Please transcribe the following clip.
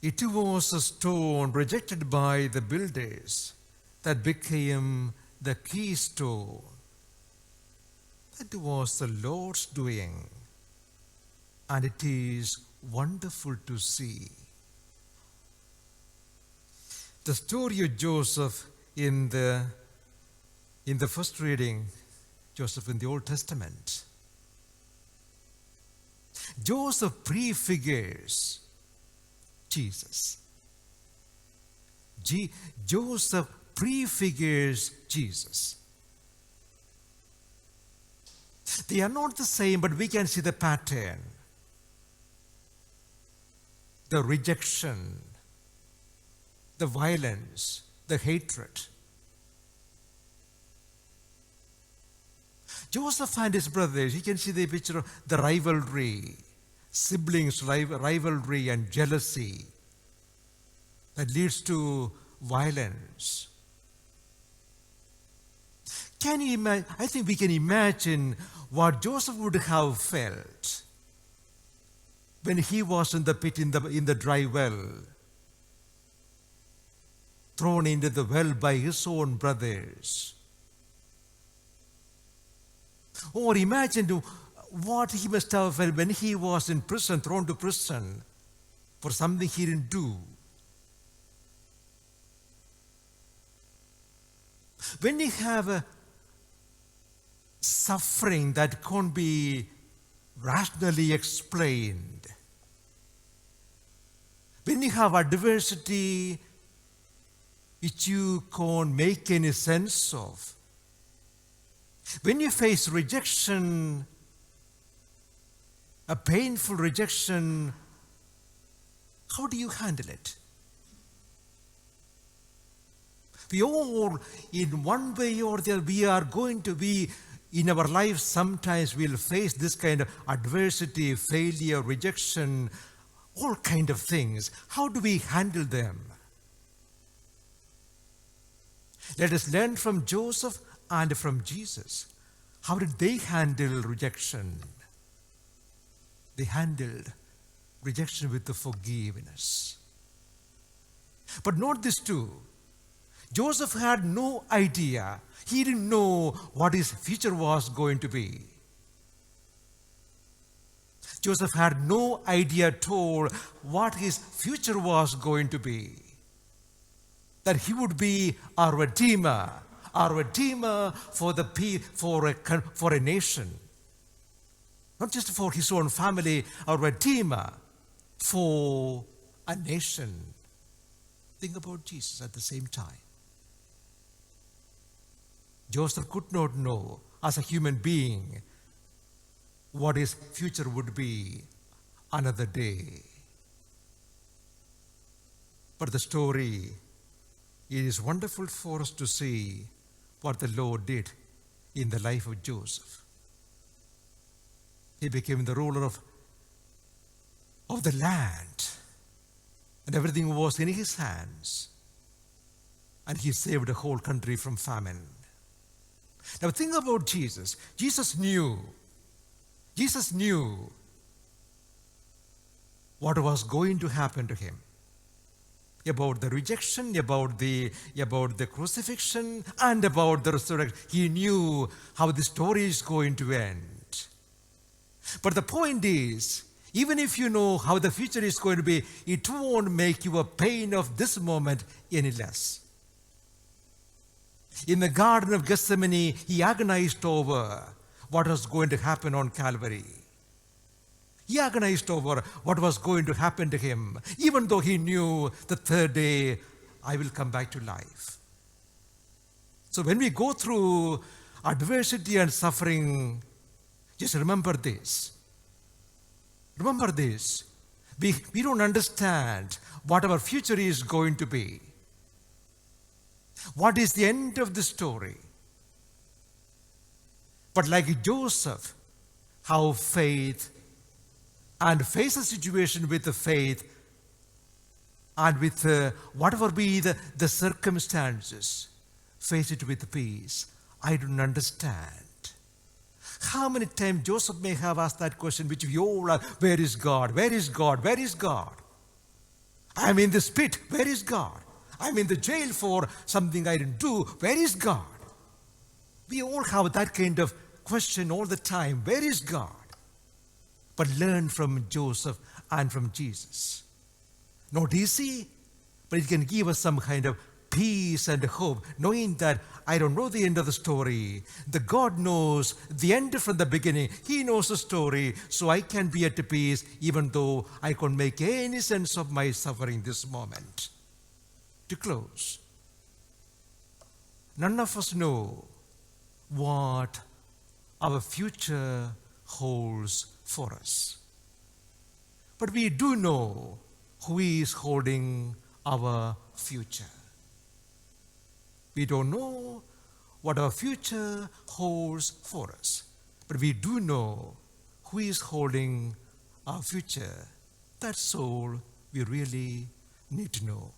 It was a stone rejected by the builders that became the keystone. That was the Lord's doing, and it is wonderful to see. The story of Joseph in the first reading, Joseph in the Old Testament. Joseph prefigures Jesus. Joseph prefigures Jesus. They are not the same, but we can see the pattern. The rejection, the violence, the hatred. Joseph and his brothers, you can see the picture of the rivalry, siblings, rivalry and jealousy that leads to violence. Can you imagine? I think we can imagine what Joseph would have felt when he was in the pit, in the dry well, thrown into the well by his own brothers. Or imagine what he must have felt when he was in prison, thrown to prison for something he didn't do. When you have a suffering that can't be rationally explained, when you have adversity which you can't make any sense of, when you face rejection, a painful rejection, how do you handle it? We all, in one way or the other, we are going to be, in our lives, sometimes we'll face this kind of adversity, failure, rejection, all kind of things. How do we handle them? Let us learn from Joseph and from Jesus. How did they handle rejection? They handled rejection with the forgiveness. But not this too. Joseph had no idea. He didn't know what his future was going to be. Joseph had no idea at all what his future was going to be. That he would be our Redeemer for a nation. Not just for his own family, our Redeemer for a nation. Think about Jesus at the same time. Joseph could not know as a human being what his future would be another day. But the story, it is wonderful for us to see what the Lord did in the life of Joseph. He became the ruler of the land, and everything was in his hands, and he saved the whole country from famine. Now think about Jesus. Jesus knew what was going to happen to him. About the rejection, about the crucifixion, and about the resurrection. He knew how the story is going to end. But the point is, even if you know how the future is going to be, it won't make your pain of this moment any less. In the Garden of Gethsemane, he agonized over what was going to happen on Calvary. He agonized over what was going to happen to him, even though he knew the third day, I will come back to life. So when we go through adversity and suffering, just remember this. Remember this. We don't understand what our future is going to be. What is the end of the story? But like Joseph, how faith and face a situation with the faith and with whatever be the circumstances, face it with peace. I don't understand. How many times Joseph may have asked that question, which we all are, where is God? Where is God? Where is God? I'm in this pit. Where is God? I'm in the jail for something I didn't do. Where is God? We all have that kind of question all the time. Where is God? But learn from Joseph and from Jesus. Not easy, but it can give us some kind of peace and hope, knowing that I don't know the end of the story. The God knows the end from the beginning. He knows the story, so I can be at peace even though I can't make any sense of my suffering this moment. To close, none of us know what our future holds for us. But we do know who is holding our future. We don't know what our future holds for us, but we do know who is holding our future. That's all we really need to know.